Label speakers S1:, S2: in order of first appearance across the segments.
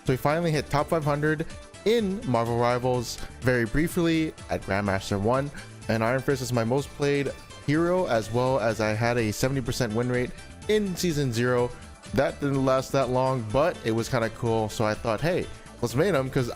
S1: So he finally hit top 500 in Marvel Rivals very briefly at Grandmaster 1, and Iron Fist is my most played hero, as well as I had a 70% win rate in Season 0. That didn't last that long, but it was kind of cool, so I thought, hey, let's main him, because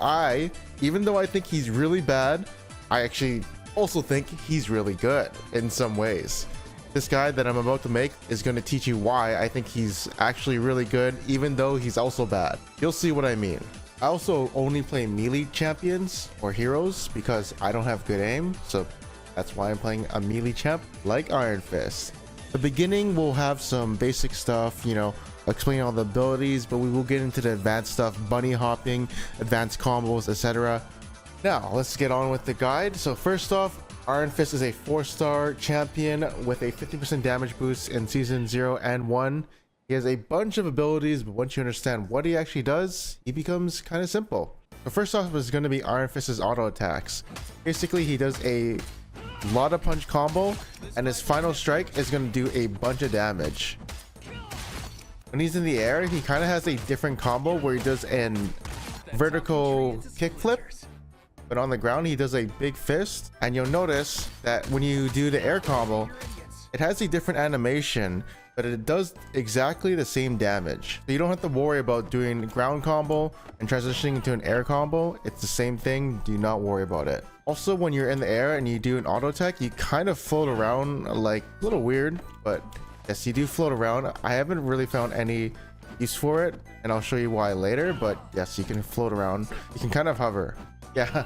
S1: even though I think he's really bad, I actually also think he's really good in some ways. This guy that I'm about to make is going to teach you why I think he's actually really good, even though he's also bad. You'll see what I mean. I also only play melee champions or heroes because I don't have good aim, so that's why I'm playing a melee champ like Iron Fist. The beginning will have some basic stuff, you know, explaining all the abilities, but we will get into the advanced stuff, bunny hopping, advanced combos, etc. Now let's get on with the guide. So first off, Iron Fist is a 4-star champion with a 50% damage boost in Season 0 and 1. He has a bunch of abilities, but once you understand what he actually does, he becomes kind of simple. So first off is going to be Iron Fist's auto attacks. Basically, he does a lot of punch combo, and his final strike is going to do a bunch of damage. When he's in the air, he kind of has a different combo where he does an vertical kickflip, but on the ground he does a big fist. And you'll notice that when you do the air combo, it has a different animation, but it does exactly the same damage. So you don't have to worry about doing ground combo and transitioning into an air combo. It's the same thing. Do not worry about it. Also, when you're in the air and you do an auto attack, you kind of float around, like a little weird, but yes, you do float around. I haven't really found any use for it, and I'll show you why later, but yes, you can float around. You can kind of hover. Yeah,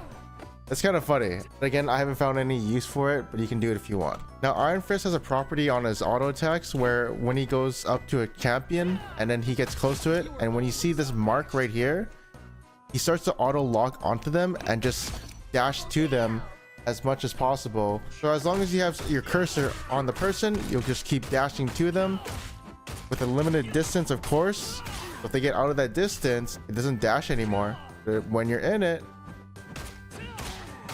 S1: that's kind of funny. But again, I haven't found any use for it, but you can do it if you want. Now, Iron Fist has a property on his auto attacks where when he goes up to a champion and then he gets close to it, and when you see this mark right here, he starts to auto lock onto them and just dash to them as much as possible. So as long as you have your cursor on the person, you'll just keep dashing to them with a limited distance, of course. If they get out of that distance, it doesn't dash anymore. But when you're in it,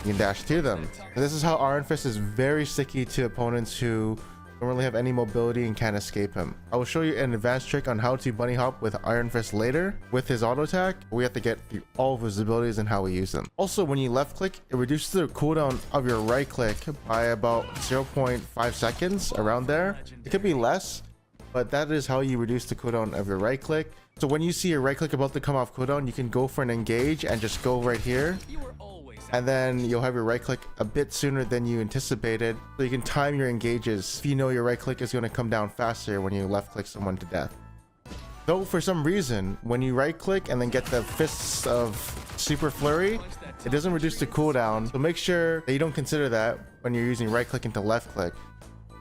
S1: you can dash to them. And this is how Iron Fist is very sticky to opponents who don't really have any mobility and can't escape him. I will show you an advanced trick on how to bunny hop with Iron Fist later. With his auto attack, we have to get through all of his abilities and how we use them. Also, when you left click, it reduces the cooldown of your right click by about 0.5 seconds, around there. It could be less, but that is how you reduce the cooldown of your right click. So when you see your right click about to come off cooldown, you can go for an engage and just go right here. And then you'll have your right click a bit sooner than you anticipated. So you can time your engages if you know your right click is going to come down faster when you left click someone to death. Though for some reason, when you right click and then get the Fists of Super Flurry, it doesn't reduce the cooldown. So make sure that you don't consider that when you're using right click into left click.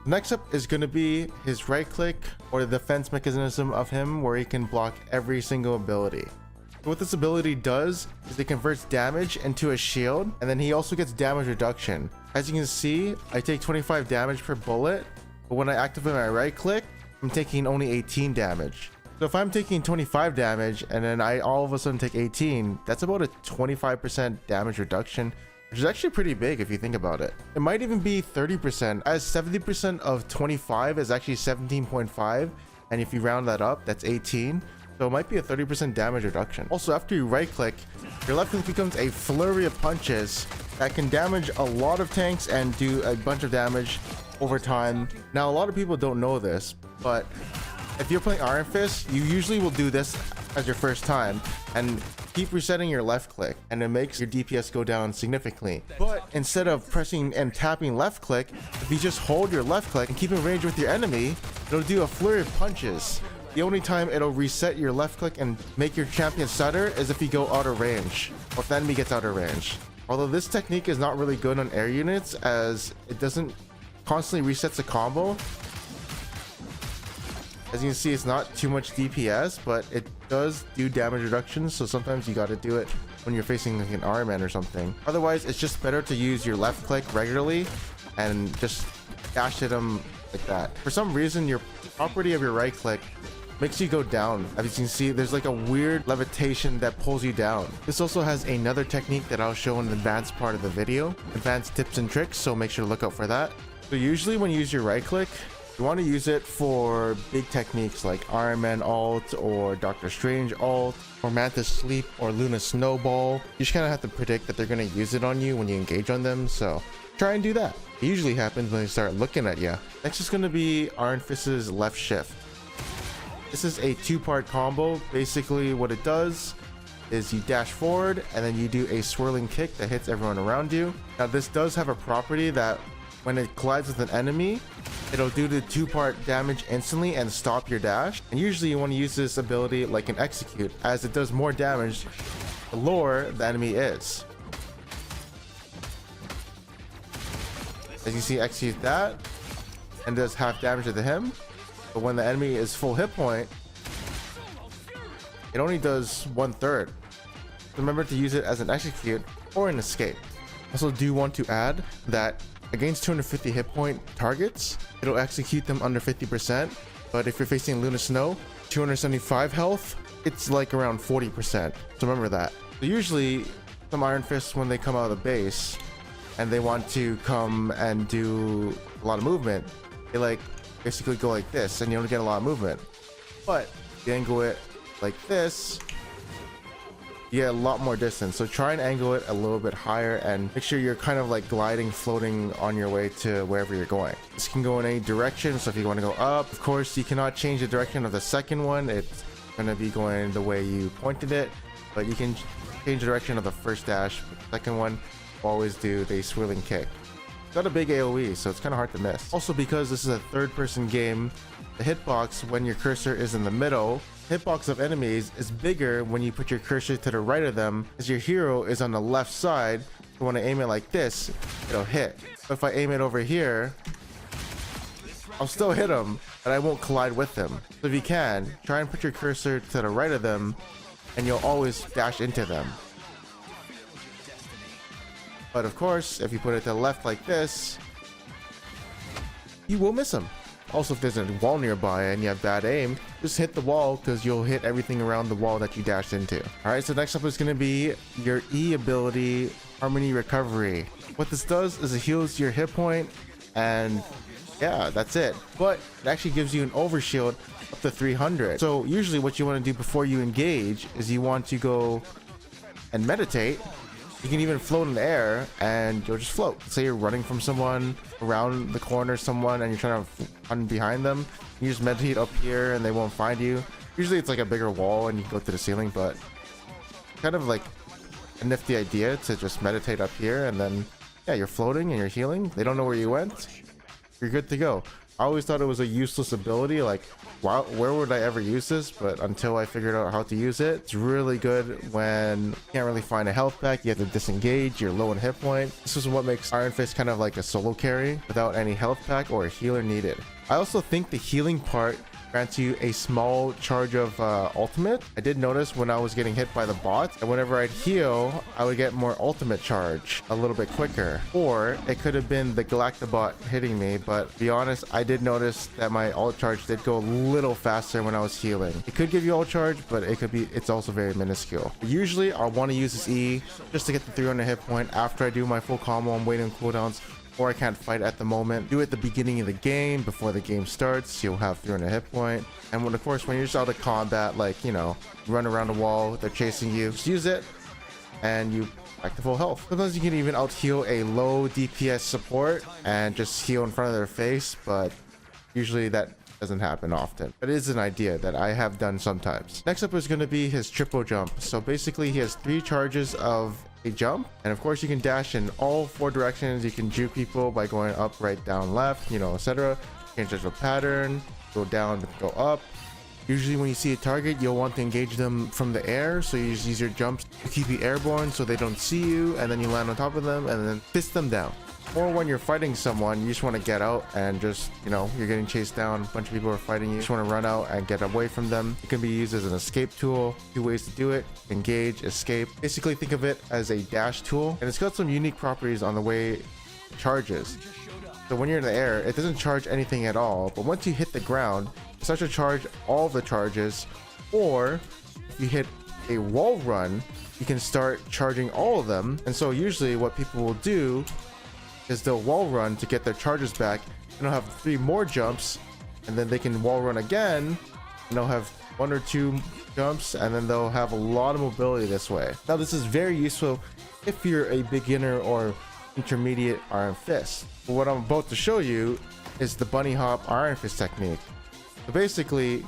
S1: Next up is going to be his right click, or the defense mechanism of him, where he can block every single ability. What this ability does is it converts damage into a shield, and then he also gets damage reduction. As you can see, I take 25 damage per bullet, but when I activate my right click, I'm taking only 18 damage. So if I'm taking 25 damage and then I all of a sudden take 18, that's about a 25% damage reduction, which is actually pretty big if you think about it. It might even be 30%, as 70% of 25 is actually 17.5, and if you round that up, that's 18. So it might be a 30% damage reduction. Also, after you right click, your left click becomes a flurry of punches that can damage a lot of tanks and do a bunch of damage over time. Now, a lot of people don't know this, but if you're playing Iron Fist, you usually will do this as your first time and keep resetting your left click, and it makes your DPS go down significantly. But instead of pressing and tapping left click, if you just hold your left click and keep in range with your enemy, it'll do a flurry of punches. The only time it'll reset your left click and make your champion stutter is if you go out of range, or if the enemy gets out of range. Although this technique is not really good on air units, as it doesn't constantly resets the combo. As you can see, it's not too much DPS, but it does do damage reduction, so sometimes you gotta do it when you're facing like an Iron Man or something. Otherwise, it's just better to use your left click regularly and just dash hit them like that. For some reason, your property of your right click makes you go down. As you can see, there's like a weird levitation that pulls you down. This also has another technique that I'll show in the advanced part of the video, advanced tips and tricks, so make sure to look out for that. So usually when you use your right click, You want to use it for big techniques like Iron Man ult or Doctor Strange ult or Mantis Sleep or Luna Snowball. You just kind of have to predict that they're going to use it on you when you engage on them, so try and do that. It usually happens when they start looking at you. Next is going to be Iron Fist's left shift. This is a two-part combo. Basically what it does is you dash forward and then you do a swirling kick that hits everyone around you. Now this does have a property that when it collides with an enemy, it'll do the two-part damage instantly and stop your dash. And usually you want to use this ability like an execute, as it does more damage the lower the enemy is. As you see, execute that and does half damage to him, but when the enemy is full hit point, it only does 1/3. Remember to use it as an execute or an escape. Also do want to add that against 250 hit point targets, it'll execute them under 50%, but if you're facing Luna Snow, 275 health, it's like around 40%, so remember that. So usually some Iron Fists, when they come out of the base and they want to come and do a lot of movement, they like basically go like this and you don't get a lot of movement. But if you angle it like this, you get a lot more distance. So try and angle it a little bit higher and make sure you're kind of like gliding, floating on your way to wherever you're going. This can go in any direction, so if you want to go up, of course you cannot change the direction of the second one. It's going to be going the way you pointed it, but you can change the direction of the first dash. The second one, always do the swirling kick. It's got a big AoE, so it's kind of hard to miss. Also, because this is a third-person game, the hitbox when your cursor is in the middle, hitbox of enemies is bigger when you put your cursor to the right of them, as your hero is on the left side. So when I aim it like this, it'll hit. But if I aim it over here, I'll still hit him, but I won't collide with them. So if you can, try and put your cursor to the right of them, and you'll always dash into them. But of course, if you put it to the left like this, you will miss them. Also, if there's a wall nearby and you have bad aim, just hit the wall, because you'll hit everything around the wall that you dashed into. Alright, so next up is going to be your E ability, Harmony Recovery. What this does is it heals your hit point, and yeah, that's it. But it actually gives you an overshield up to 300. So usually what you want to do before you engage is you want to go and meditate. You can even float in the air and you'll just float. Say you're running from someone, around the corner someone, and you're trying to run behind them. You just meditate up here and they won't find you. Usually it's like a bigger wall and you can go to the ceiling, but kind of like a nifty idea to just meditate up here, and then yeah, you're floating and you're healing. They don't know where you went. You're good to go. I always thought it was a useless ability, like wow, where would I ever use this? But until I figured out how to use it, it's really good when you can't really find a health pack, you have to disengage, you're low in hit point. This is what makes Iron Fist kind of like a solo carry without any health pack or a healer needed. I also think the healing part grants you a small charge of ultimate. I did notice when I was getting hit by the bot, and whenever I'd heal, I would get more ultimate charge a little bit quicker. Or it could have been the Galactabot hitting me, but to be honest, I did notice that my ult charge did go a little faster when I was healing. It could give you ult charge, but it's also very minuscule. Usually I'll want to use this E just to get the 300 hit point after I do my full combo. I'm waiting on cooldowns, or I can't fight at the moment. Do it at the beginning of the game, before the game starts. You'll have 300 hit point. And when, of course, when you're just out of combat, like, you know, run around the wall, they're chasing you, just use it and you back to full health. Sometimes you can even out heal a low DPS support and just heal in front of their face, but usually that doesn't happen often. But it is an idea that I have done sometimes. Next up is going to be his triple jump. So basically he has 3 charges of a jump, and of course you can dash in all 4 directions. You can juke people by going up, right, down, left, you know, etc. Change the pattern, go down, go up. Usually when you see a target, you'll want to engage them from the air, so you just use your jumps to keep you airborne so they don't see you, and then you land on top of them and then fist them down. Or when you're fighting someone, you just want to get out and just, you know, you're getting chased down, a bunch of people are fighting you, just want to run out and get away from them. It can be used as an escape tool. 2 ways to do it: engage, escape. Basically think of it as a dash tool, and it's got some unique properties on the way it charges. So when you're in the air, it doesn't charge anything at all, but once you hit the ground, it starts to charge all the charges. Or if you hit a wall run, you can start charging all of them. And so usually what people will do is they'll wall run to get their charges back, and they'll have 3 more jumps, and then they can wall run again, and they'll have 1 or 2 jumps, and then they'll have a lot of mobility this way. Now this is very useful if you're a beginner or intermediate Iron Fist. But what I'm about to show you is the bunny hop Iron Fist technique. So basically,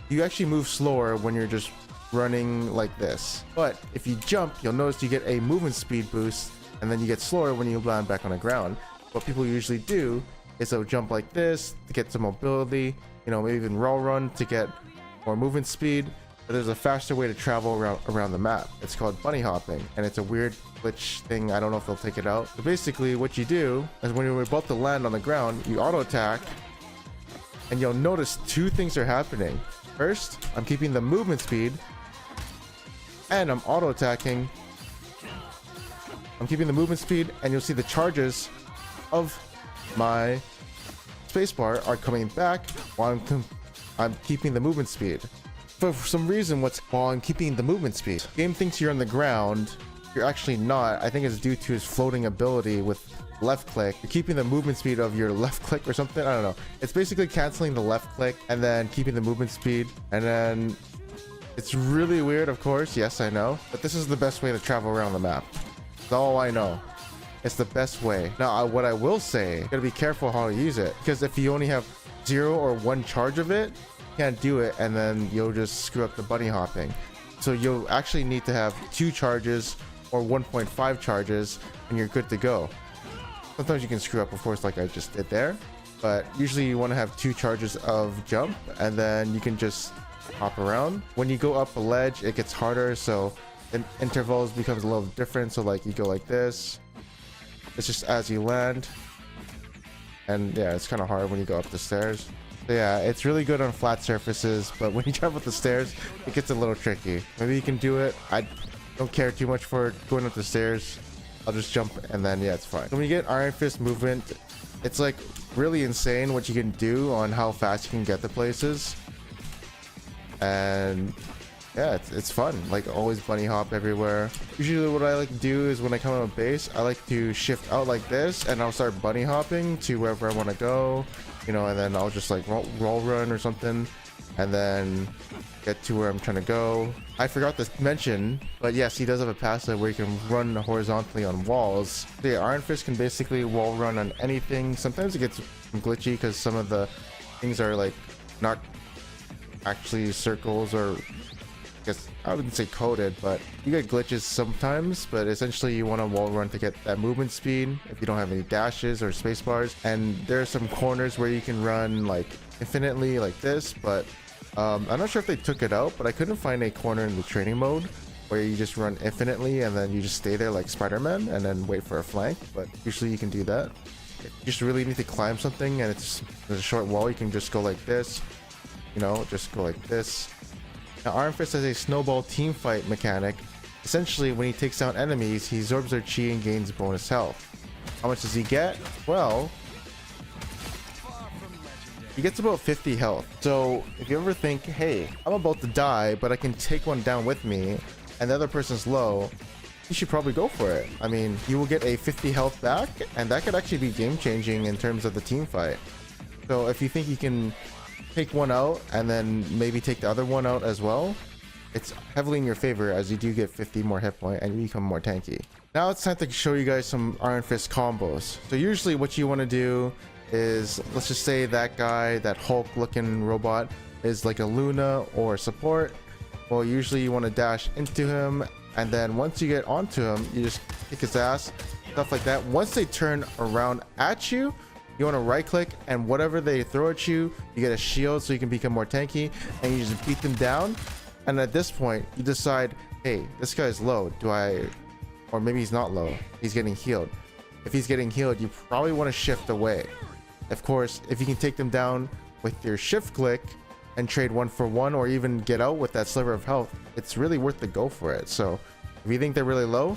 S1: you actually move slower when you're just running like this. But if you jump, you'll notice you get a movement speed boost, and then you get slower when you land back on the ground. What people usually do is they'll jump like this to get some mobility, you know, maybe even roll run to get more movement speed. But there's a faster way to travel around the map. It's called bunny hopping, and it's a weird glitch thing. I don't know if they'll take it out. But basically what you do is when you're about to land on the ground, you auto attack, and you'll notice 2 things are happening. First, I'm keeping the movement speed, and I'm auto attacking. I'm keeping the movement speed, and you'll see the charges of my spacebar are coming back while I'm keeping the movement speed. For some reason, while I'm keeping the movement speed, game thinks you're on the ground. You're actually not. I think it's due to his floating ability with left click. You're keeping the movement speed of your left click or something. I don't know. It's basically canceling the left click and then keeping the movement speed. And then it's really weird, of course. Yes, I know. But this is the best way to travel around the map. That's all I know. It's the best way. Now, what I will say, you gotta be careful how you use it. Because if you only have 0 or 1 charge of it, you can't do it, and then you'll just screw up the bunny hopping. So you'll actually need to have 2 charges or 1.5 charges, and you're good to go. Sometimes you can screw up, of course, like I just did there. But usually you want to have 2 charges of jump, and then you can just hop around. When you go up a ledge, it gets harder, so intervals becomes a little different. So like you go like this. It's just as you land. And yeah, it's kind of hard when you go up the stairs. So yeah, it's really good on flat surfaces, but when you travel up the stairs, it gets a little tricky. Maybe you can do it. I don't care too much for going up the stairs. I'll just jump, and then yeah, it's fine. When you get Iron Fist movement, it's like really insane what you can do on how fast you can get to places. And yeah, it's fun. Like always bunny hop everywhere. Usually what I like to do is when I come on a base, I like to shift out like this, and I'll start bunny hopping to wherever I want to go, you know, and then I'll just like roll run or something, and then get to where I'm trying to go. I forgot to mention, but yes, he does have a passive where you can run horizontally on walls. So yeah, Iron Fist can basically wall run on anything. Sometimes it gets glitchy because some of the things are like not actually circles, or I guess I wouldn't say coded, but you get glitches sometimes. But essentially you want to wall run to get that movement speed if you don't have any dashes or space bars. And there are some corners where you can run like infinitely like this, but I'm not sure if they took it out, but I couldn't find a corner in the training mode where you just run infinitely and then you just stay there like Spider-Man and then wait for a flank. But usually you can do that. You just really need to climb something, and there's a short wall. You can just go like this, you know, just go like this. Now Iron Fist has a snowball team fight mechanic. Essentially, when he takes down enemies, he absorbs their chi and gains bonus health. How much does he get? Well, he gets about 50 health. So if you ever think, hey, I'm about to die, but I can take one down with me, and the other person's low, you should probably go for it. I mean, you will get a 50 health back, and that could actually be game changing in terms of the team fight. So if you think you can take one out and then maybe take the other one out as well, it's heavily in your favor, as you do get 50 more hit point and you become more tanky. Now it's time to show you guys some Iron Fist combos. So usually what you want to do is, let's just say that guy, that Hulk looking robot, is like a Luna or support. Well, usually you want to dash into him, and then once you get onto him, you just kick his ass, stuff like that. Once they turn around at you, you want to right click, and whatever they throw at you, you get a shield so you can become more tanky, and you just beat them down. And at this point you decide, hey, this guy's low, or maybe he's not low, he's getting healed. If he's getting healed, you probably want to shift away. Of course, if you can take them down with your shift click and trade 1 for 1, or even get out with that sliver of health, it's really worth to go for it. So if you think they're really low,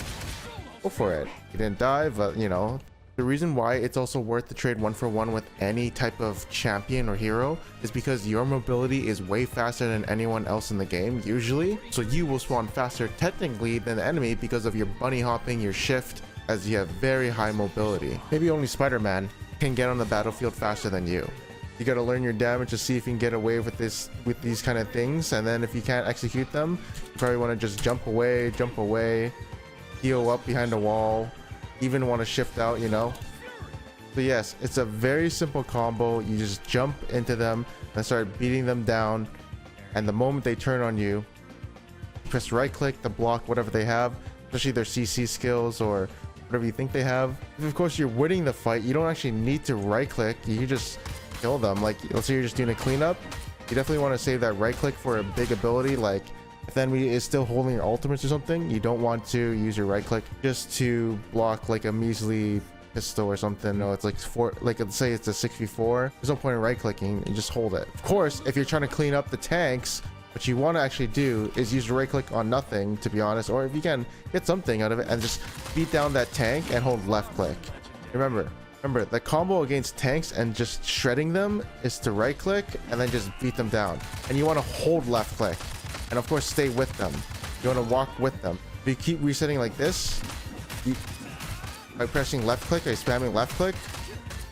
S1: go for it. You didn't die, but you know, the reason why it's also worth to trade 1 for 1 with any type of champion or hero is because your mobility is way faster than anyone else in the game usually. So you will spawn faster technically than the enemy because of your bunny hopping, your shift, as you have very high mobility. Maybe only Spider-Man can get on the battlefield faster than you. You got to learn your damage to see if you can get away with these kind of things, and then if you can't execute them, you probably want to just jump away, heal up behind the wall, even want to shift out, you know. So yes, it's a very simple combo. You just jump into them and start beating them down, and the moment they turn on you, press right click to block whatever they have, especially their CC skills or whatever you think they have. If of course you're winning the fight, you don't actually need to right click, you can just kill them. Like, let's say you're just doing a cleanup, you definitely want to save that right click for a big ability. Like if the enemy is still holding your ultimates or something, you don't want to use your right click just to block like a measly pistol or something. No, it's like let's say it's a 6v4, there's no point in right clicking, you just hold it. Of course, if you're trying to clean up the tanks, what you want to actually do is use the right click on nothing, to be honest, or if you can get something out of it and just beat down that tank and hold left click. Remember the combo against tanks and just shredding them is to right click and then just beat them down, and you want to hold left click and of course stay with them. You want to walk with them. If you keep resetting like this, by pressing left click or spamming left click,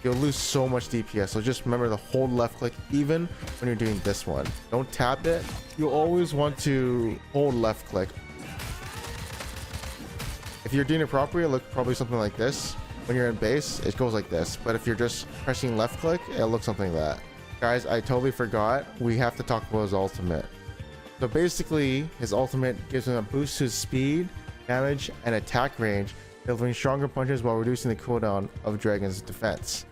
S1: you'll lose so much DPS. So just remember to hold left click even when you're doing this one. Don't tap it. You'll always want to hold left click. If you're doing it properly, it'll look probably something like this. When you're in base, it goes like this. But if you're just pressing left click, it'll look something like that. Guys, I totally forgot. We have to talk about his ultimate. So basically, his ultimate gives him a boost to his speed, damage, and attack range, delivering stronger punches while reducing the cooldown of Dragon's defense.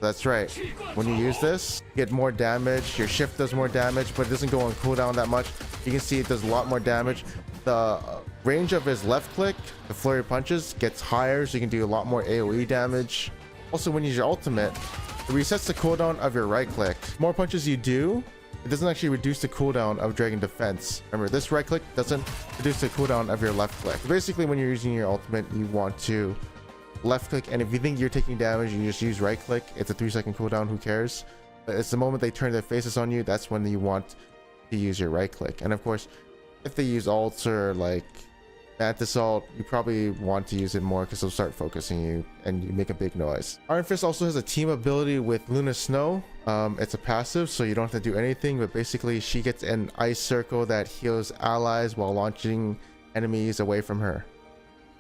S1: That's right. When you use this, you get more damage. Your shift does more damage, but it doesn't go on cooldown that much. You can see it does a lot more damage. The range of his left click, the flurry of punches, gets higher, so you can do a lot more AoE damage. Also, when you use your ultimate, it resets the cooldown of your right click. The more punches you do, it doesn't actually reduce the cooldown of Dragon defense. Remember, this right click doesn't reduce the cooldown of your left click. So basically, when you're using your ultimate, you want to left click, and if you think you're taking damage, you just use right click. It's a 3-second cooldown, who cares? But it's the moment they turn their faces on you, that's when you want to use your right click. And of course, if they use ults or like Mantis ult, you probably want to use it more because they'll start focusing you and you make a big noise. Iron Fist also has a team ability with Luna Snow. It's a passive, so you don't have to do anything, but basically she gets an ice circle that heals allies while launching enemies away from her,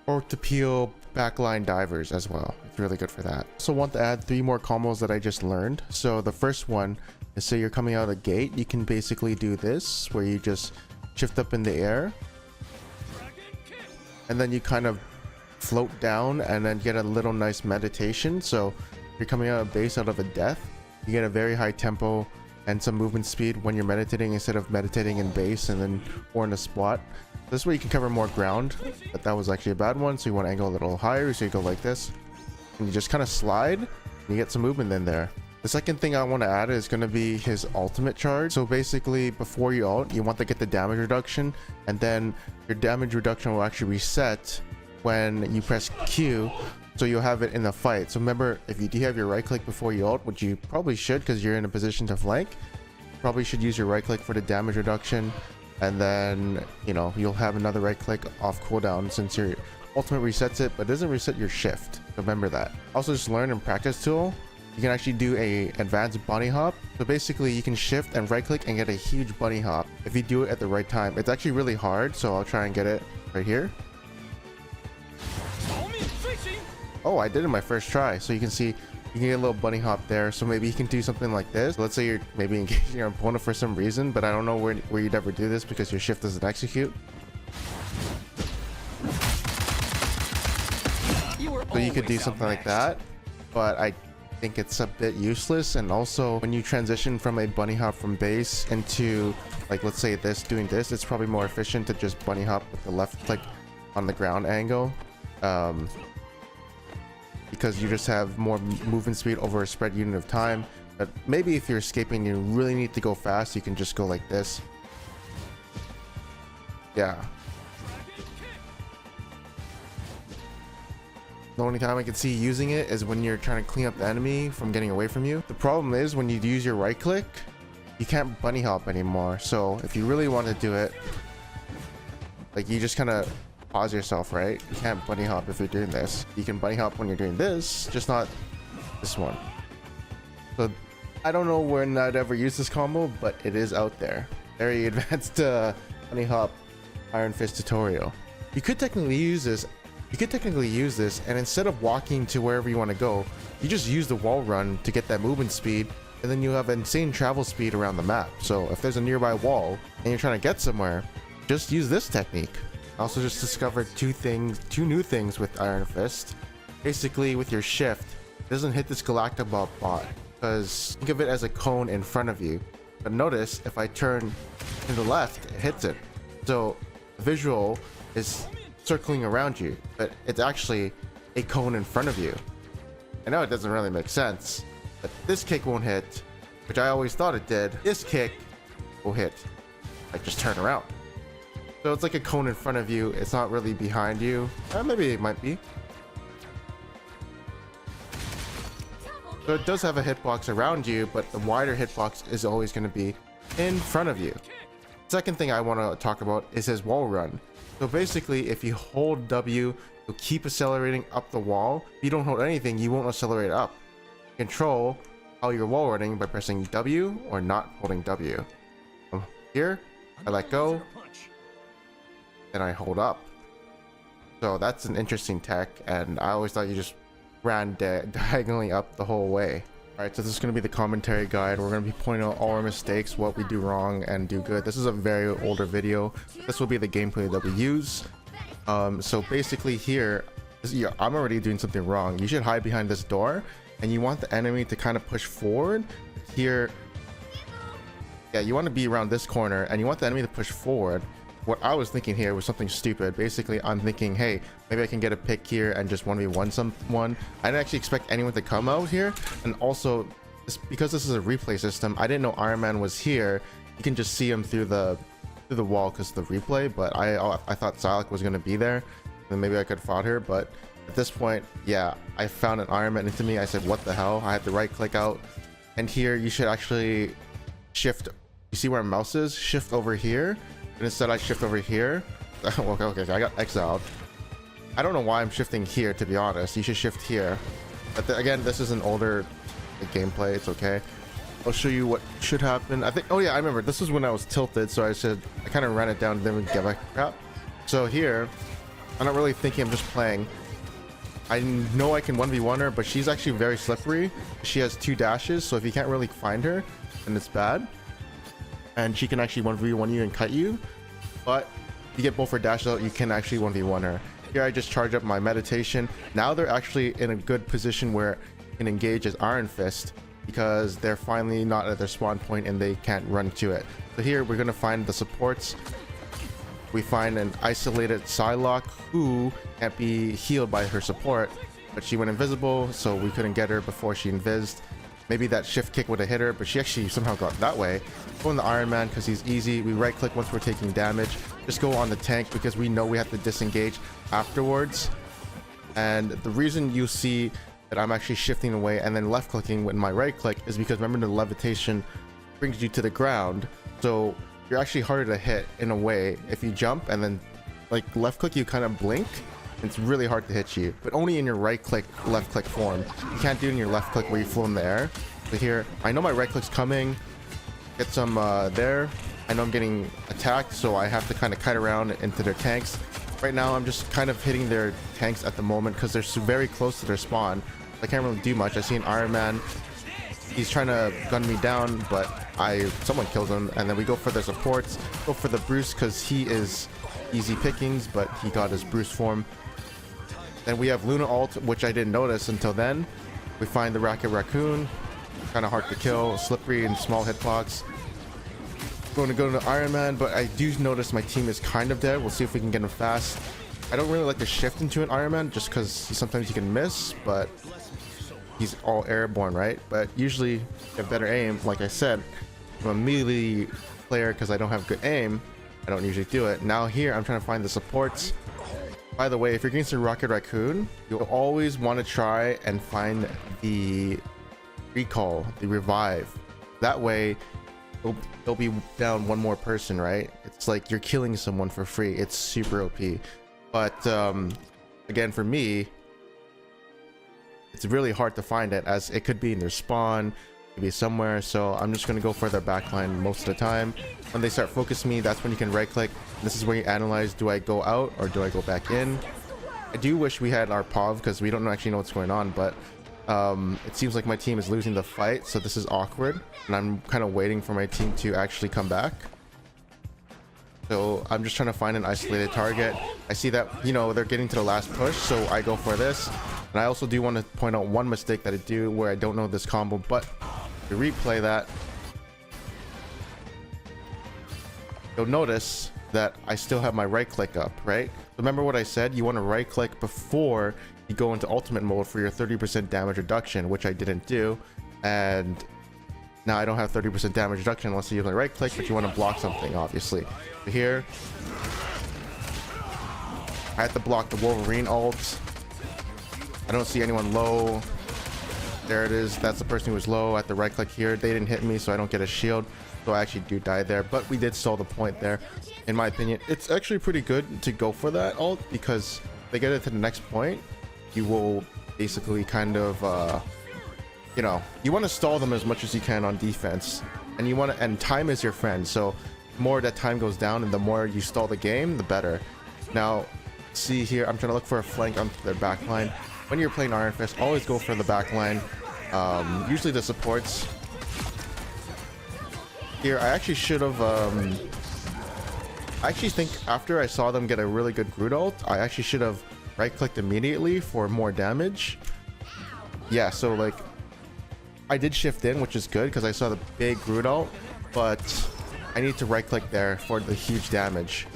S1: or to peel backline divers as well. It's really good for that. Also want to add 3 more combos that I just learned. So the first one is, so you're coming out of the gate, you can basically do this where you just shift up in the air and then you kind of float down and then get a little nice meditation. So you're coming out of base out of a death, you get a very high tempo and some movement speed when you're meditating instead of meditating in base and then or in a spot. This way you can cover more ground, but that was actually a bad one, so you want to angle a little higher, so you go like this and you just kind of slide and you get some movement in there. The second thing I want to add is going to be his ultimate charge. So basically, before you ult, you want to get the damage reduction, and then your damage reduction will actually reset when you press Q, so you'll have it in the fight. So remember, if you do have your right click before you ult, which you probably should because you're in a position to flank, you probably should use your right click for the damage reduction, and then, you know, you'll have another right click off cooldown since your ultimate resets it, but it doesn't reset your shift. Remember that. Also, just learn and practice tool. You can actually do a advanced bunny hop. So basically you can shift and right click and get a huge bunny hop if you do it at the right time. It's actually really hard, so I'll try and get it right here. Oh, I did it my first try. So you can see you can get a little bunny hop there. So maybe you can do something like this. Let's say you're maybe engaging your opponent for some reason, but I don't know where you'd ever do this because your shift doesn't execute. So you could do something like that, but I think it's a bit useless. And also, when you transition from a bunny hop from base into, like, let's say this, doing this, it's probably more efficient to just bunny hop with the left click on the ground angle, because you just have more movement speed over a spread unit of time. But maybe if you're escaping, you really need to go fast, you can just go like this. Yeah. The only time I can see using it is when you're trying to clean up the enemy from getting away from you. The problem is when you use your right click, you can't bunny hop anymore. So if you really want to do it, like, you just kind of pause yourself, right? You can't bunny hop if you're doing this. You can bunny hop when you're doing this, just not this one. So I don't know when I'd ever use this combo, but it is out there. Very advanced Bunny Hop Iron Fist tutorial. You could technically use this. And instead of walking to wherever you want to go, you just use the wall run to get that movement speed, and then you have insane travel speed around the map. So if there's a nearby wall and you're trying to get somewhere, just use this technique. I also just discovered two new things with Iron Fist. Basically, with your shift, it doesn't hit this Galactabot bot, because think of it as a cone in front of you. But notice, if I turn to the left, it hits it. So the visual is circling around you, but it's actually a cone in front of you. I know it doesn't really make sense, but this kick won't hit, which I always thought it did. This kick will hit. Like, just turn around. So it's like a cone in front of you. It's not really behind you. Maybe it might be. So it does have a hitbox around you, but the wider hitbox is always going to be in front of you. Second thing I want to talk about is his wall run. So basically, if you hold W, you'll keep accelerating up the wall. If you don't hold anything, you won't accelerate up. Control how you're wall running by pressing W or not holding W. Here, I let go, and I hold up. So that's an interesting tech, and I always thought you just ran diagonally up the whole way. Alright, so this is going to be the commentary guide. We're going to be pointing out all our mistakes, what we do wrong and do good. This is a very older video. This will be the gameplay that we use. So basically here, I'm already doing something wrong. You should hide behind this door, and you want the enemy to kind of push forward. Here, yeah, you want to be around this corner, and you want the enemy to push forward. What I was thinking here was something stupid. Basically, I'm thinking, hey, maybe I can get a pick here and just 1v1 someone. I didn't actually expect anyone to come out here. And also, because this is a replay system, I didn't know Iron Man was here. You can just see him through the wall because of the replay. But I thought Psylocke was going to be there. And maybe I could fought her. But at this point, yeah, I found an Iron Man into me. I said, what the hell? I had to right click out. And here, you should actually shift. You see where my mouse is? Shift over here. And instead I shift over here. Okay, I got exiled. I don't know why I'm shifting here, to be honest. You should shift here. But again, this is an older gameplay. It's okay. I'll show you what should happen. I think, oh yeah, I remember. This is when I was tilted, so I kind of ran it down and then we get back crap. So here, I'm not really thinking, I'm just playing. I know I can 1v1 her, but she's actually very slippery. She has 2 dashes, so if you can't really find her, then it's bad. And she can actually 1v1 you and cut you, but if you get both her dashes out, you can actually 1v1 her. Here I just charge up my meditation. Now they're actually in a good position where you can engage as Iron Fist, because they're finally not at their spawn point and they can't run to it. So here we're going to find the supports. We find an isolated Psylocke who can't be healed by her support, but she went invisible, so we couldn't get her before she invised. Maybe that shift kick would have hit her, but she actually somehow got that way. Go on the Iron Man because he's easy. We right click once we're taking damage. Just go on the tank because we know we have to disengage afterwards. And the reason you see that I'm actually shifting away and then left clicking with my right click is because remember the levitation brings you to the ground. So you're actually harder to hit in a way if you jump and then like left click, you kind of blink. It's really hard to hit you, but only in your right click, left click form. You can't do it in your left click where you flow in the air. So here, I know my right click's coming. Get some there. I know I'm getting attacked, so I have to kind of kite around into their tanks. Right now, I'm just kind of hitting their tanks at the moment because they're very close to their spawn. I can't really do much. I see an Iron Man. He's trying to gun me down, but someone kills him, and then we go for the supports. Go for the Bruce because he is easy pickings, but he got his Bruce form. Then we have Luna ult, which I didn't notice until then. We find the Rocket Raccoon, kind of hard to kill, slippery and small hitbox. Going to go to Iron Man, but I do notice my team is kind of dead. We'll see if we can get him fast. I don't really like to shift into an Iron Man just because sometimes you can miss, but he's all airborne, right? But usually you have better aim. Like I said, I'm a melee player because I don't have good aim. I don't usually do it. Now here, I'm trying to find the supports. By the way, if you're against a Rocket Raccoon, you'll always want to try and find the recall, the revive. That way, they'll be down one more person, right? It's like you're killing someone for free. It's super OP. But again, for me, it's really hard to find it as it could be in their spawn, maybe somewhere. So I'm just going to go for their backline most of the time. When they start focusing me, that's when you can right click. This is where you analyze, do I go out or do I go back in? I do wish we had our POV because we don't actually know what's going on, but it seems like my team is losing the fight, so this is awkward, and I'm kind of waiting for my team to actually come back. So I'm just trying to find an isolated target. I see that, you know, they're getting to the last push, so I go for this. And I also do want to point out one mistake that I do where I don't know this combo, but to replay that, you'll notice that I still have my right click up, right? Remember what I said? You want to right click before you go into ultimate mode for your 30% damage reduction, which I didn't do. And now I don't have 30% damage reduction unless you use my right click, but you want to block something, obviously. So here, I have to block the Wolverine ult. I don't see anyone low. There it is. That's the person who was low. At the right click here, they didn't hit me, so I don't get a shield. So I actually do die there, but we did stall the point there. In my opinion, it's actually pretty good to go for that ult, because if they get it to the next point, you will basically kind of, you know, you want to stall them as much as you can on defense, and you want to, and time is your friend. So the more that time goes down and the more you stall the game, the better. Now, see here, I'm trying to look for a flank onto their backline. When you're playing Iron Fist, always go for the backline. Usually the supports. Here, I actually should have, I actually think after I saw them get a really good Groot ult, I actually should have right-clicked immediately for more damage. Yeah, so like, I did shift in, which is good because I saw the big Groot ult, but I need to right-click there for the huge damage.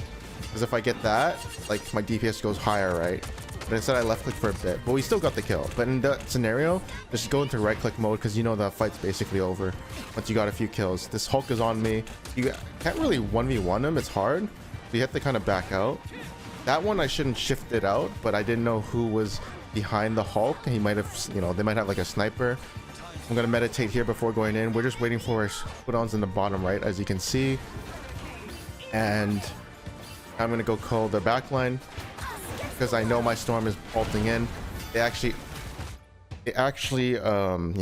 S1: Because if I get that, like, my DPS goes higher, right? But instead I left click for a bit, but we still got the kill. But in that scenario, just go into right click mode because you know the fight's basically over once you got a few kills. This Hulk is on me. You can't really 1v1 him, it's hard. So you have to kind of back out. That one I shouldn't shift it out, but I didn't know who was behind the Hulk. He might have, you know, they might have like a sniper. I'm gonna meditate here before going in. We're just waiting for our cooldowns in the bottom right, as you can see. And I'm gonna go call the backline because I know my Storm is ulting in. They actually you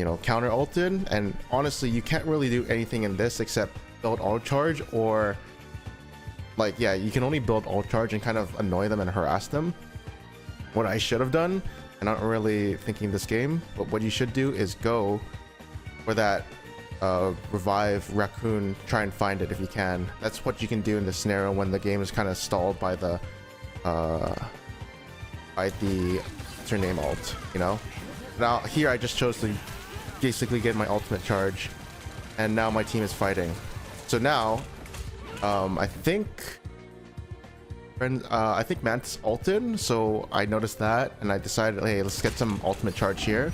S1: know, counter ulted, and honestly you can't really do anything in this except build ult charge, or like, yeah, you can only build ult charge and kind of annoy them and harass them. What I should have done, and I'm not really thinking this game, but what you should do is go for that revive Raccoon, try and find it if you can. That's what you can do in this scenario when the game is kind of stalled by the what's her name ult, you know. Now here I just chose to basically get my ultimate charge, and now my team is fighting. So now I think Mantis ulted, so I noticed that and I decided, hey, let's get some ultimate charge here.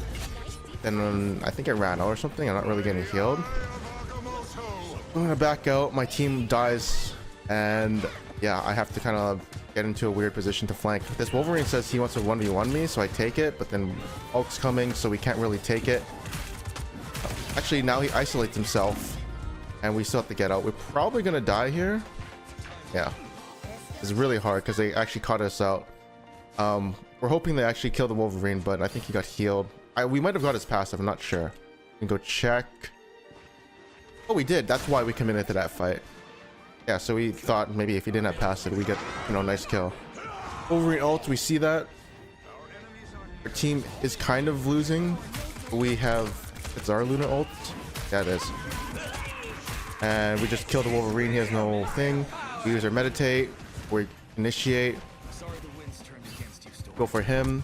S1: Then I think I ran out or something. I'm not really getting healed. I'm gonna back out. My team dies, and yeah, I have to kind of get into a weird position to flank. This Wolverine says he wants to 1v1 me, so I take it, but then Hulk's coming, so we can't really take it. Actually, now he isolates himself, and we still have to get out. We're probably gonna die here. Yeah, it's really hard because they actually caught us out. We're hoping they actually kill the Wolverine, but I think he got healed. We might have got his passive, I'm not sure. We can go check. Oh, we did. That's why we committed to that fight. Yeah, so we thought maybe if he didn't have passive, we get, you know, nice kill. Wolverine ult, we see that. Our team is kind of losing. We have, it's our Luna ult. Yeah, it is. And we just killed the Wolverine. He has no thing. We use our meditate. We initiate. Go for him.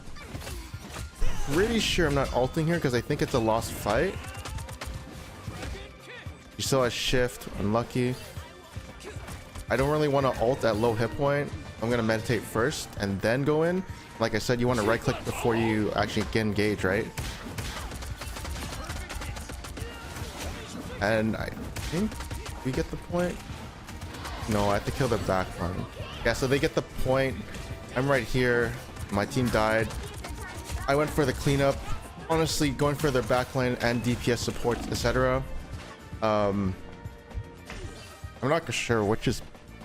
S1: Pretty sure I'm not ulting here because I think it's a lost fight. You still has shift. Unlucky. I don't really want to ult at low hit point. I'm going to meditate first and then go in. Like I said, you want to right click before you actually get engaged, right? And I think we get the point. No, I have to kill their backline. Yeah, so they get the point. I'm right here. My team died. I went for the cleanup. Honestly, going for their backline and DPS support, etc. I'm not sure which is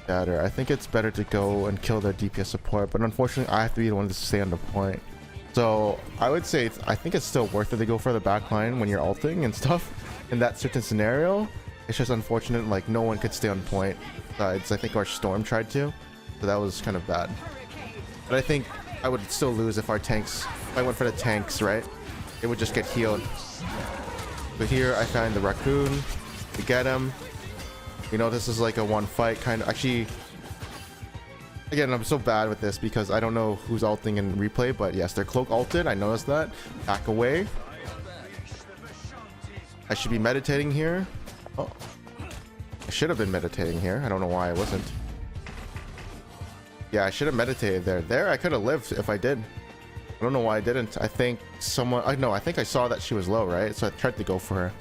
S1: better. I think it's better to go and kill their DPS support, but unfortunately I have to be the one to stay on the point. So I would say I think it's still worth it to go for the backline when you're ulting and stuff. in that certain scenario, it's just unfortunate, like no one could stay on point. Besides, I think our Storm tried to, so that was kind of bad. But I think I would still lose if our tanks, if I went for the tanks, right? It would just get healed. So here I find the Raccoon to get him. You know, this is like a one fight kind of. Actually, again, I'm so bad with this because I don't know who's ulting in replay, but yes, their cloak ulted. I noticed that. Back away. I should be meditating here. Oh, I should have been meditating here. I don't know why I wasn't. Yeah, I should have meditated there. There, I could have lived if I did. I don't know why I didn't. I think someone... I think I saw that she was low, right? So I tried to go for her.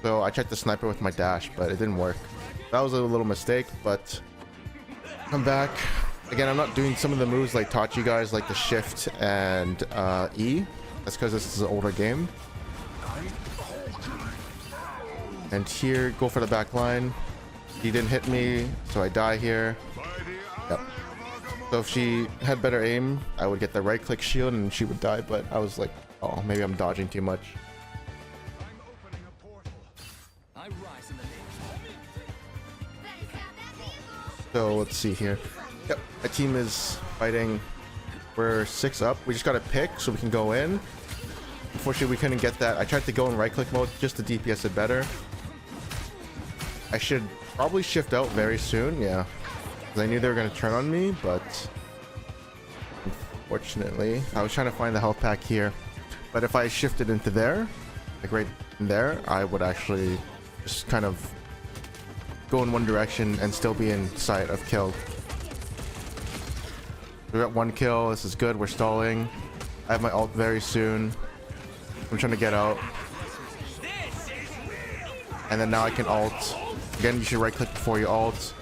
S1: So I tried to sniper with my dash, but it didn't work. That was a little mistake, but... I'm back. Again, I'm not doing some of the moves like taught you guys, like the shift and E. That's because this is an older game. And here, go for the back line. He didn't hit me, so I die here. Yep. So if she had better aim, I would get the right click shield and she would die, but I was like, oh, maybe I'm dodging too much. So let's see here. Yep, my team is fighting. We're 6 up. We just got to pick so we can go in. Unfortunately, we couldn't get that. I tried to go in right click mode just to DPS it better. I should probably shift out very soon, yeah. I knew they were going to turn on me, but unfortunately, I was trying to find the health pack here. But if I shifted into there, like right in there, I would actually just kind of go in one direction and still be in sight of kill. We got 1 kill. This is good. We're stalling. I have my ult very soon. I'm trying to get out. And then now I can ult. Again, you should right click before you ult.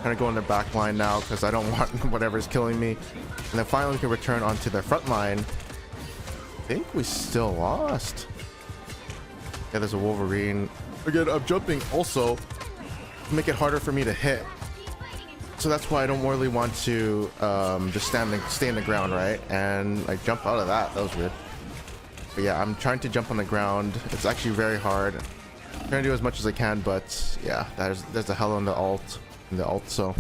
S1: Trying to go in their back line now because I don't want whatever's killing me. And then finally we can return onto their front line. I think we still lost. Yeah, there's a Wolverine. Again, I'm jumping also to make it harder for me to hit. So that's why I don't really want to just stay in the ground, right? And I jump out of that. That was weird. But yeah, I'm trying to jump on the ground. It's actually very hard. I'm trying to do as much as I can, but yeah, there's a hell on the ult. So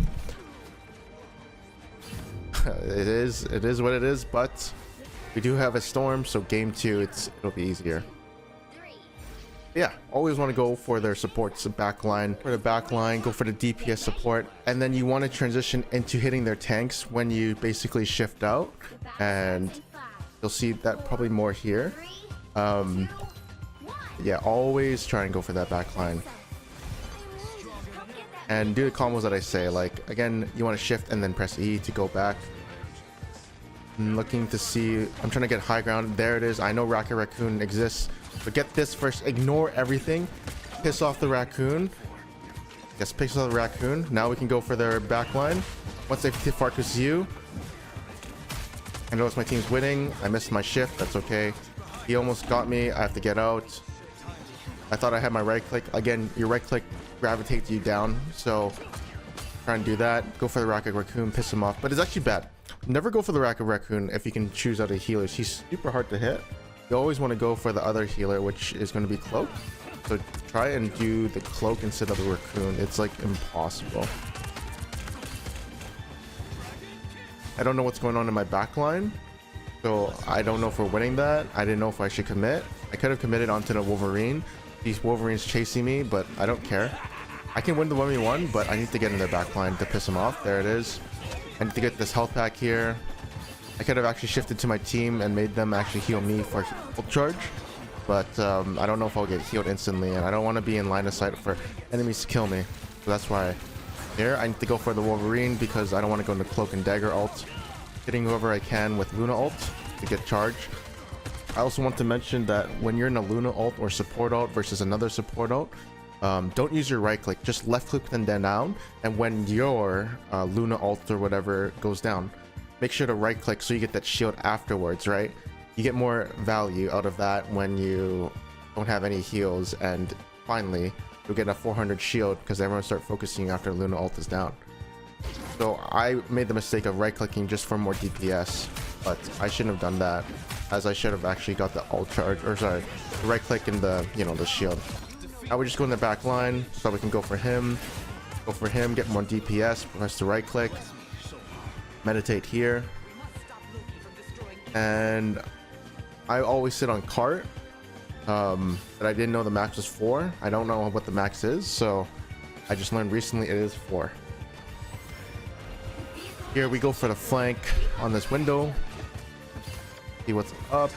S1: it is what it is, but we do have a Storm, so game 2 it'll be easier. Yeah, always want to go for their supports back line. For the back line, go for the DPS support, and then you want to transition into hitting their tanks when you basically shift out, and you'll see that probably more here. Yeah, always try and go for that back line. And do the combos that I say, like, again, you want to shift and then press E to go back. I'm looking to see, I'm trying to get high ground. There it is. I know Rocket Raccoon exists, but get this first. Ignore everything. Piss off the Raccoon. Yes, piss off the Raccoon. Now we can go for their back line. Once they hit Farkus U. I notice my team's winning. I missed my shift. That's okay. He almost got me. I have to get out. I thought I had my right click. Again, your right click gravitates you down, so try and do that. Go for the Rocket Raccoon, piss him off, but it's actually bad. Never go for the Rocket Raccoon if you can choose out of healers. He's super hard to hit. You always want to go for the other healer, which is going to be Cloak. So try and do the Cloak instead of the Raccoon. It's like impossible. I don't know what's going on in my back line, so I don't know if we're winning that. I didn't know if I should commit. I could have committed onto the Wolverine. These Wolverines chasing me, but I don't care. I can win the 1v1, but I need to get in their back line to piss them off. There it is. I need to get this health pack here. I could have actually shifted to my team and made them actually heal me for ult charge, but I don't know if I'll get healed instantly, and I don't want to be in line of sight for enemies to kill me. So that's why here I need to go for the Wolverine because I don't want to go into Cloak and Dagger ult. Hitting whoever I can with Luna ult to get charge. I also want to mention that when you're in a Luna ult or support ult versus another support ult, don't use your right click, just left click them down, and when your Luna ult or whatever goes down, make sure to right click so you get that shield afterwards, right? You get more value out of that when you don't have any heals, and finally you'll get a 400 shield because everyone start focusing after Luna ult is down. So I made the mistake of right clicking just for more DPS, but I shouldn't have done that. as I should have actually got the alt charge, or sorry, the right click in the, you know, the shield. Now we just go in the back line so we can go for him, get more DPS, press the right click, meditate here. And I always sit on cart, but I didn't know the max was 4. I don't know what the max is, so I just learned recently it is 4. Here we go for the flank on this window. See what's up.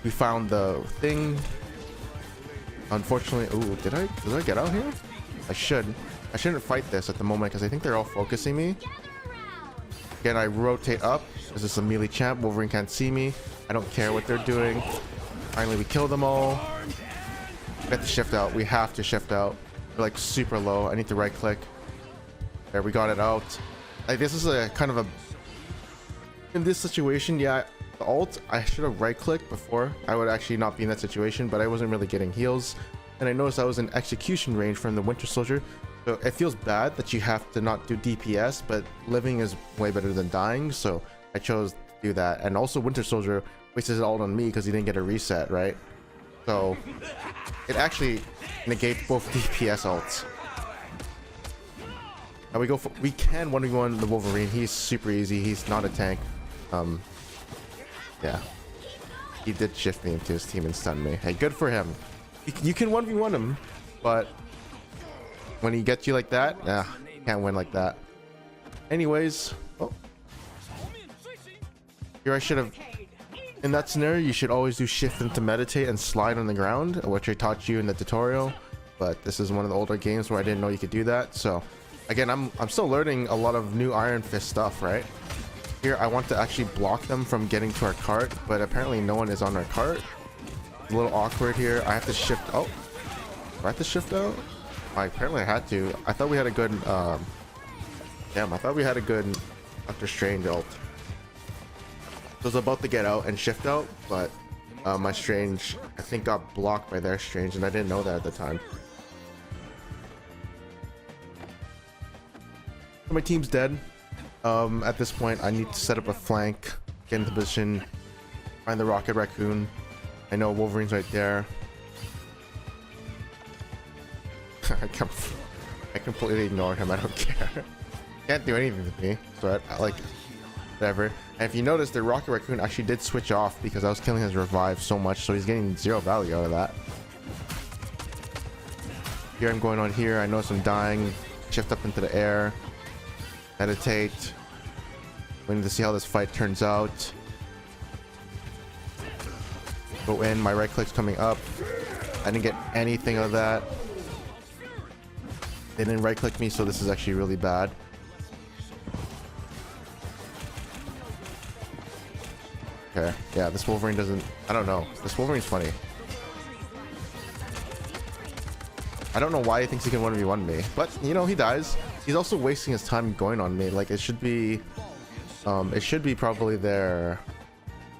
S1: We found the thing. Unfortunately, ooh, did I get out here? I shouldn't fight this at the moment because I think they're all focusing me. Again, I rotate up. This is a melee champ. Wolverine can't see me. I don't care what they're doing. Finally, we kill them all. We have to shift out. We have to shift out. We're like super low. I need to right click. There, we got it out. Like, this is a kind of a, in this situation, yeah, the ult, I should have right clicked before. I would actually not be in that situation, but I wasn't really getting heals. And I noticed I was in execution range from the Winter Soldier. So it feels bad that you have to not do DPS, but living is way better than dying. So I chose to do that. And also Winter Soldier wasted his ult on me because he didn't get a reset, right? So it actually negates both DPS ults. Now we go for, we can 1v1 the Wolverine. He's super easy. He's not a tank. Yeah. He did shift me into his team and stun me. Hey, good for him. You can 1v1 him, but when he gets you like that, can't win like that. Anyways, oh. Here I should have, in that scenario, you should always do shift into meditate and slide on the ground, which I taught you in the tutorial. But this is one of the older games where I didn't know you could do that. So again, I'm still learning a lot of new Iron Fist stuff, right? Here, I want to actually block them from getting to our cart, but apparently no one is on our cart. It's a little awkward here. I have to shift. Oh, do I have to shift out? Apparently I had to. I thought we had a good damn, I thought we had a good Doctor Strange ult. I was about to get out and shift out, but my Strange, I think, got blocked by their Strange, and I didn't know that at the time. So my team's dead. At this point I need to set up a flank, get into position, find the Rocket Raccoon. I know Wolverine's right there. I completely ignored him. I don't care. Can't do anything to me. So I like, whatever. And if you notice, the Rocket Raccoon actually did switch off because I was killing his revive so much, so he's getting 0 value out of that. Here I'm going on here. I notice I'm dying. Shift up into the air. Meditate. We need to see how this fight turns out. Go in. My right click's coming up. I didn't get anything out of that. They didn't right click me, so this is actually really bad. Okay, yeah, this Wolverine doesn't, I don't know. This Wolverine's funny. I don't know why he thinks he can 1v1 me, but you know, he dies. He's also wasting his time going on me. Like, it should be probably their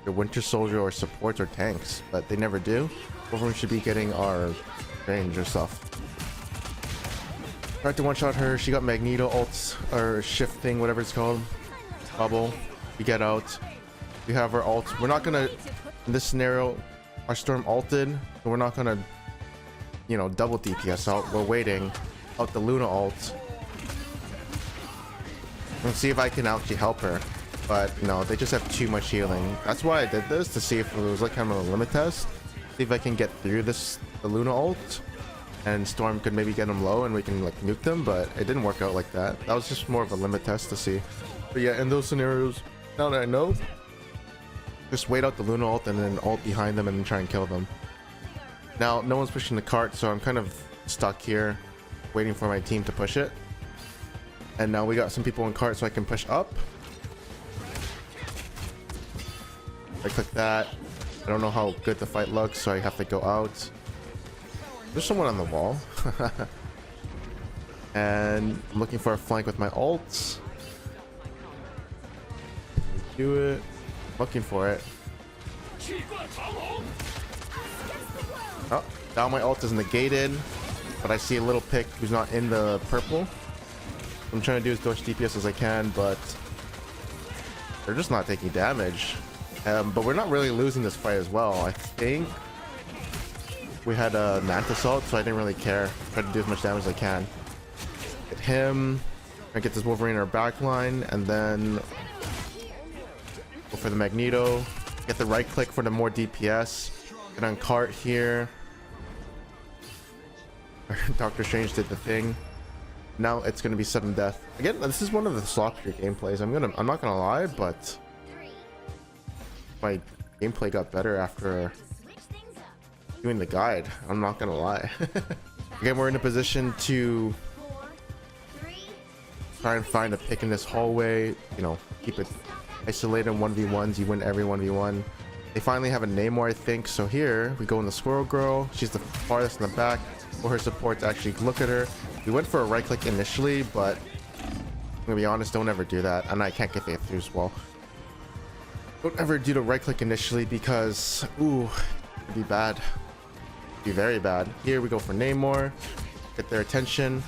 S1: Winter Soldier or supports or tanks, but they never do. Wolverine should be getting our range or stuff. Tried to one-shot her. She got Magneto ults, or shifting, whatever it's called. Bubble. We get out. We have our ults. We're not gonna, in this scenario, our Storm ulted, so we're not gonna, you know, double DPS out. We're waiting out the Luna ult. And see if I can actually help her. But no, they just have too much healing. That's why I did this, to see if it was like kind of a limit test. See if I can get through this, the Luna ult. And Storm could maybe get them low and we can like nuke them, but it didn't work out like that. That was just more of a limit test to see. But yeah, in those scenarios, now that I know, just wait out the Luna ult and then ult behind them and then try and kill them. Now, no one's pushing the cart, so I'm kind of stuck here, waiting for my team to push it. And now we got some people in cart, so I can push up. I click that. I don't know how good the fight looks, so I have to go out. There's someone on the wall. And I'm looking for a flank with my ults. Do it. Looking for it. Oh, now my ult is negated, but I see a little pick who's not in the purple. What I'm trying to do is dodge DPS as I can, but They're just not taking damage. But we're not really losing this fight as well. I think we had a Manta Assault, so I didn't really care. Try to do as much damage as I can. Hit him. I get this Wolverine in our back line, and then go for the Magneto. Get the right click for the more DPS. Get on cart here. Doctor Strange did the thing. Now it's gonna be sudden death. Again, this is one of the sloppier gameplays. I'm not gonna lie, but my gameplay got better after doing the guide. I'm not gonna lie. Again, we're in a position to try and find a pick in this hallway. You know, keep it isolated in 1v1s. You win every 1v1. They finally have a Namor, I think. So here we go in the Squirrel Girl. She's the farthest in the back for her support to actually look at her. We went for a right click initially, but I'm gonna be honest, don't ever do that. And I can't get that through as well. Don't ever do the right click initially because, ooh, it'd be bad. It'd be very bad. Here we go for Namor. Get their attention.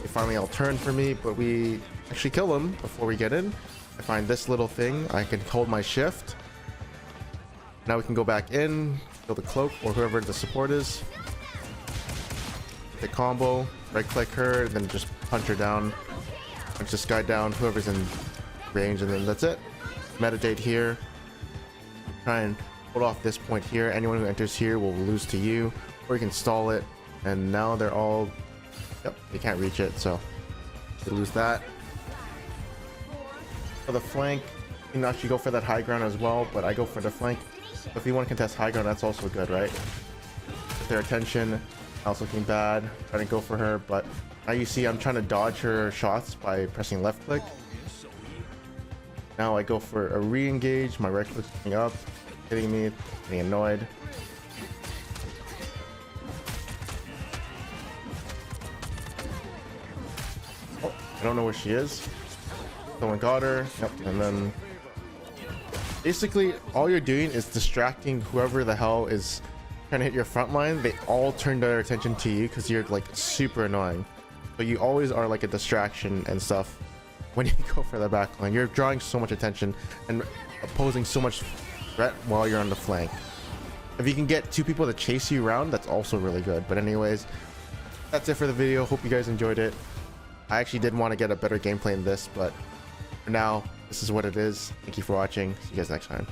S1: They finally all turn for me, but we actually kill them before we get in. I find this little thing. I can hold my shift. Now we can go back in, kill the cloak or whoever the support is. The combo, right click her, and then just punch her down. Punch this guy down, whoever's in range, and then that's it. Meditate here. Try and hold off this point here. Anyone who enters here will lose to you, or you can stall it. And now they're all, yep, they can't reach it, so they lose that. For the flank, you can actually go for that high ground as well, but I go for the flank. If you want to contest high ground, that's also good, right? Get their attention. Also looking bad. Trying to go for her, but now you see I'm trying to dodge her shots by pressing left click. Now I go for a re-engage. My right click's coming up, hitting me, getting annoyed. Oh, I don't know where she is. Someone got her. Yep, and then basically all you're doing is distracting whoever the hell is trying to hit your front line. They all turn their attention to you because you're like super annoying. So you always are like a distraction and stuff when you go for the back line. You're drawing so much attention and opposing so much threat while you're on the flank. If you can get two people to chase you around, that's also really good. But anyways, that's it for the video. Hope you guys enjoyed it. I actually did want to get a better gameplay in this, but for now, this is what it is. Thank you for watching. See you guys next time.